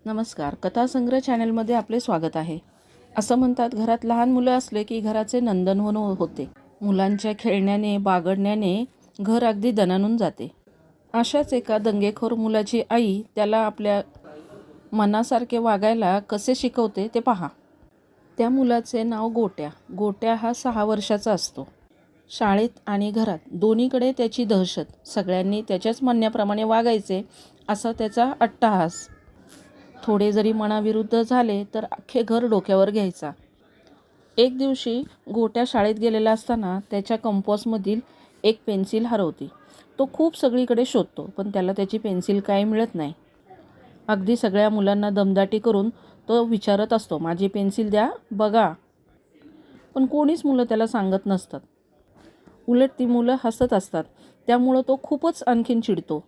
नमस्कार. कथासंग्रह चॅनलमध्ये आपले स्वागत आहे. असं म्हणतात, घरात लहान मुलं असले की घराचे नंदनवन होते. मुलांच्या खेळण्याने बागडण्याने घर अगदी दणाणून जाते. अशाच एका दंगेखोर मुलाची आई त्याला आपल्या मनासारखे वागायला कसे शिकवते ते पहा. त्या मुलाचे नाव गोट्या. गोट्या हा 6 वर्षाचा असतो. शाळेत आणि घरात दोन्हीकडे त्याची दहशत. सगळ्यांनी त्याच्याच म्हणण्याप्रमाणे वागायचे असा त्याचा अट्टाहास. थोडे जरी मनाविरुद्ध झाले तर अख्खे घर डोक्यावर घ्यायचा. एक दिवशी गोट्या शाळेत गेलेला असताना त्याच्या कंपॉसमधील एक पेन्सिल हरवती. तो खूप सगळीकडे शोधतो, पण त्याला त्याची पेन्सिल काय मिळत नाही. अगदी सगळ्या मुलांना दमदाटी करून तो विचारत असतो, माझी पेन्सिल द्या बघा. पण कोणीच मुलं त्याला सांगत नसतात. उलट ती मुलं हसत असतात. त्यामुळं तो खूपच आणखीन चिडतो.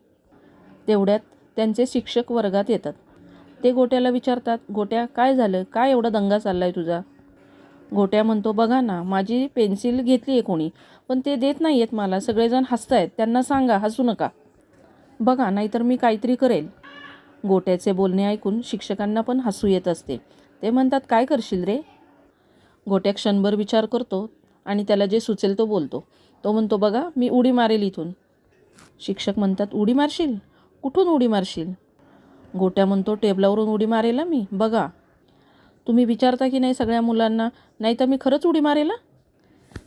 तेवढ्यात त्यांचे शिक्षक वर्गात येतात. ते गोट्याला विचारतात, गोट्या काय झालं, काय एवढा दंगा चाललाय तुझा? गोट्या म्हणतो, बघा ना, माझी पेन्सिल घेतली आहे कोणी, पण ते देत नाही आहेत मला. सगळेजण हसतायत, त्यांना सांगा हसू नका. बघा, नाहीतर मी काहीतरी करेल. गोट्याचे बोलणे ऐकून शिक्षकांना पण हसू येत असते. ते म्हणतात, काय करशील रे? गोट्या क्षणभर विचार करतो आणि त्याला जे सुचेल तो बोलतो. तो म्हणतो, बघा, मी उडी मारेल इथून. शिक्षक म्हणतात, उडी मारशील? कुठून उडी मारशील? गोट्या म्हणतो, टेबलावरून उडी मारेल मी, बघा. तुम्ही विचारता की नाही सगळ्या मुलांना, नाही तर मी खरंच उडी मारेल.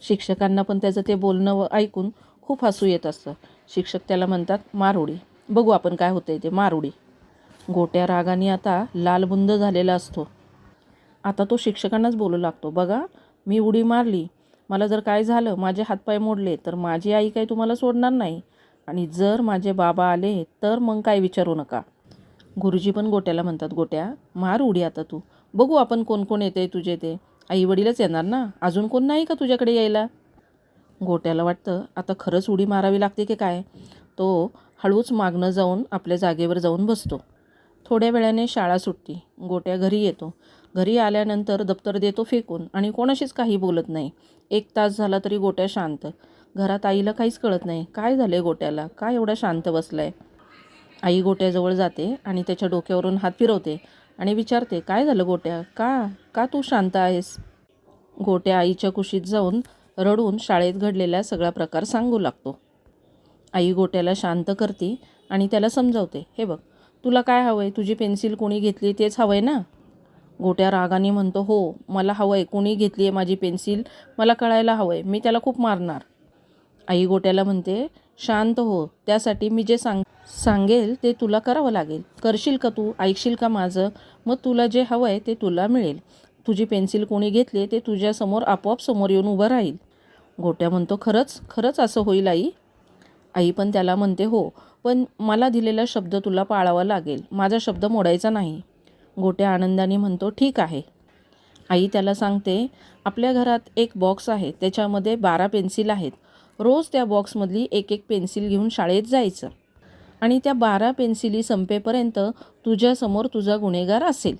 शिक्षकांना पण त्याचं ते बोलणं ऐकून खूप हसू येत असतं. शिक्षक त्याला म्हणतात, मार उडी, बघू आपण काय होतंय ते, मार उडी. गोट्या रागाने आता लालबुंद झालेला असतो. आता तो शिक्षकांनाच बोलू लागतो, बघा, मी उडी मारली, मला जर काय झालं, माझे हातपाय मोडले, तर माझी आई काही तुम्हाला सोडणार नाही. आणि जर माझे बाबा आले तर मग काय विचारू नका. गुरुजी पण गोट्याला म्हणतात, गोट्या मार उडी आता तू, बघू आपण कोण कोण येते तुझे ते. आई वडीलच येणार ना, अजून कोण नाही का तुझ्याकडे यायला? गोट्याला वाटतं आता खरंच उडी मारावी लागते की काय. तो हळूच मागणं जाऊन आपल्या जागेवर जाऊन बसतो. थोड्या वेळाने शाळा सुटती. गोट्या घरी येतो. घरी आल्यानंतर दप्तर देतो फेकून आणि कोणाशीच काही बोलत नाही. 1 तास झाला तरी गोट्या शांत. घरात आईला काहीच कळत नाही. काय झाले गोट्याला, काय एवढा शांत बसलाय? आई गोट्याजवळ जाते आणि त्याच्या डोक्यावरून हात फिरवते आणि विचारते, काय झालं गोट्या, का का तू शांत आहेस? गोट्या आईच्या कुशीत जाऊन रडून शाळेत घडलेला सगळा प्रकार सांगू लागतो. आई गोट्याला शांत करते आणि त्याला समजावते, हे बघ, तुला काय हवंय? तुझी पेन्सिल कोणी घेतली तेच हवंय ना? गोट्या रागाने म्हणतो, हो, मला हवंय, कोणी घेतली आहे माझी पेन्सिल, मला कळायला हवंय, मी त्याला खूप मारणार. आई गोट्याला म्हणते, शांत हो, त्यासाठी मी जे सांगेल ते तुला करावं लागेल. करशील का तू? ऐकशील का माझं? मग तुला जे हवं आहे ते तुला मिळेल. तुझी पेन्सिल कोणी घेतली ते तुझ्यासमोर आपोआप समोर येऊन उभं राहील. गोट्या म्हणतो, खरंच खरंच असं होईल आई? आई पण त्याला म्हणते, हो, पण मला दिलेला शब्द तुला पाळावा लागेल, माझा शब्द मोडायचा नाही. गोट्या आनंदाने म्हणतो, ठीक आहे. आई त्याला सांगते, आपल्या घरात एक बॉक्स आहे, त्याच्यामध्ये 12 पेन्सिल आहेत. रोज त्या बॉक्समधली एक एक पेन्सिल घेऊन शाळेत जायचं आणि त्या 12 पेन्सिली संपेपर्यंत तुझ्यासमोर तुझा गुन्हेगार असेल.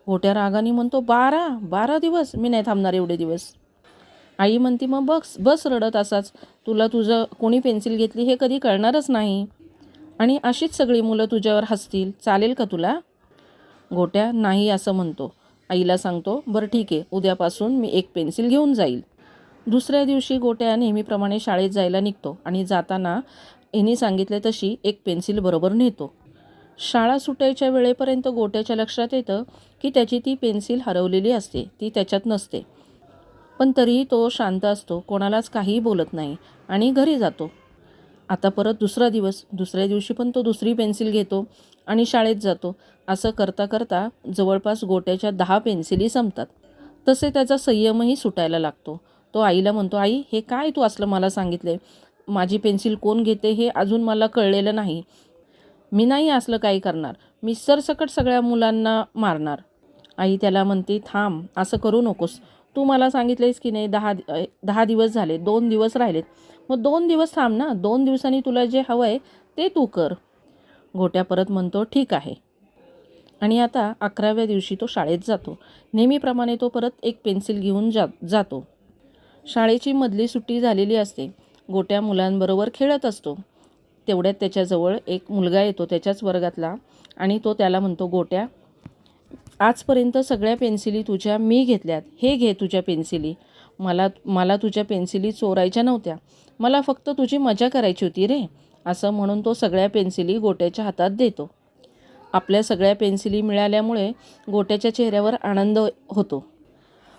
गोट्या रागाने म्हणतो, 12 दिवस? मी नाही थांबणार एवढे दिवस. आई म्हणते, मग बस रडत असाच, तुला तुझं कोणी पेन्सिल घेतली हे कधी कळणारच नाही आणि अशीच सगळी मुलं तुझ्यावर हसतील, चालेल का तुला? गोट्या नाही असं म्हणतो. आईला सांगतो, बरं ठीक आहे, उद्यापासून मी एक पेन्सिल घेऊन जाईल. दुसऱ्या दिवशी गोट्या नेहमीप्रमाणे शाळेत जायला निघतो आणि जाताना यांनी सांगितले तशी एक पेन्सिल बरोबर नेतो. शाळा सुटायच्या वेळेपर्यंत गोट्याच्या लक्षात येतं की त्याची ती पेन्सिल हरवलेली असते, ती त्याच्यात नसते. पण तरीही तो शांत असतो, कोणालाच काहीही बोलत नाही आणि घरी जातो. आता परत दुसरा दिवस. दुसऱ्या दिवशी पण तो दुसरी पेन्सिल घेतो आणि शाळेत जातो. असं करता करता जवळपास गोट्याच्या 10 पेन्सिली संपतात. तसे त्याचा संयमही सुटायला लागतो. तो आईला म्हणतो, आई, हे काय तू असलं मला सांगितले? माझी पेन्सिल कोण घेते हे अजून मला कळलेलं नाही. मी नाही असलं काही करणार, मी सरसकट सगळ्या मुलांना मारणार. आई त्याला म्हणते, थांब, असं करू नकोस. तू मला सांगितलेस की नाही 10 दिवस झाले, 2 दिवस राहिलेत, मग 2 दिवस थांब ना, 2 दिवसांनी तुला जे हवं आहे ते तू कर. गोट्या परत म्हणतो, ठीक आहे. आणि आता 11व्या दिवशी तो शाळेत जातो. नेहमीप्रमाणे तो परत एक पेन्सिल घेऊन जातो. शाळेची मधली सुट्टी झालेली असते. गोट्या मुलांबरोबर खेळत असतो. तेवढ्यात त्याच्याजवळ एक मुलगा येतो त्याच्याच वर्गातला आणि तो त्याला म्हणतो, गोट्या, आजपर्यंत सगळ्या पेन्सिली तुझ्या मी घेतल्यात, हे घे तुझ्या पेन्सिली. मला मला तुझ्या पेन्सिली चोरायच्या नव्हत्या, मला फक्त तुझी मजा करायची होती रे. असं म्हणून तो सगळ्या पेन्सिली गोट्याच्या हातात देतो. आपल्या सगळ्या पेन्सिली मिळाल्यामुळे गोट्याच्या चेहऱ्यावर आनंद होतो.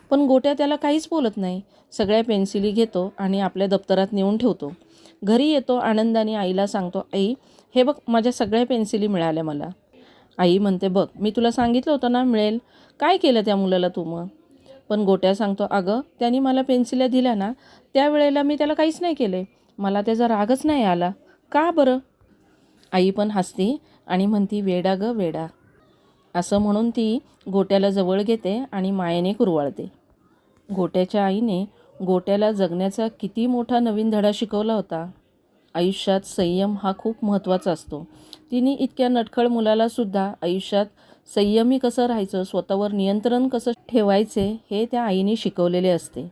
पण गोट्या त्याला काहीच बोलत नाही. सगळ्या पेन्सिली घेतो आणि आपल्या दप्तरात नेऊन ठेवतो. घरी येतो आनंदाने आईला सांगतो, आई हे बघ माझ्या सगळ्या पेन्सिली मिळाल्या मला. आई म्हणते, बघ मी तुला सांगितलं होतं ना मिळेल, काय केलं त्या मुलाला तू मग? पण गोट्या सांगतो, अगं त्याने मला पेन्सिल्या दिल्या ना, त्यावेळेला मी त्याला काहीच नाही केले, मला त्याचा रागच नाही आला, का बरं? आई पण हसते आणि म्हणती, वेडा ग वेडा. असं म्हणून ती गोट्याला जवळ घेते आणि मायेने कुरवाळते. गोट्याच्या आईने गोट्याला जगण्याचा किती मोठा नवीन धडा शिकवला होता. आयुष्यात संयम हा खूप महत्त्वाचा असतो. तिने इतक्या नटखळ मुलालासुद्धा आयुष्यात संयमी कसं राहायचं, स्वतःवर नियंत्रण कसं ठेवायचे हे त्या आईने शिकवलेले असते.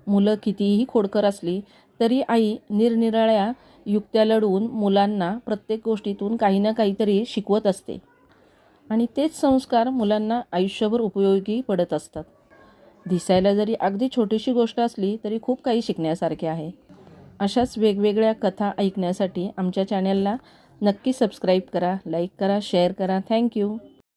मुलं कितीही खोडकर असली तरी आई निरनिराळ्या युक्त्या लढवून मुलांना प्रत्येक गोष्टीतून काही ना काहीतरी शिकवत असते आणि तेच संस्कार मुलांना आयुष्यभर उपयोगी पडत असतात. दिसायला जरी अगदी छोटीशी गोष्ट असली तरी खूप काही शिकण्यासारखे आहे. अशाच वेगवेगळ्या कथा ऐकण्यासाठी आमच्या चॅनलला नक्की सबस्क्राईब करा, लाईक करा, शेअर करा. थँक्यू.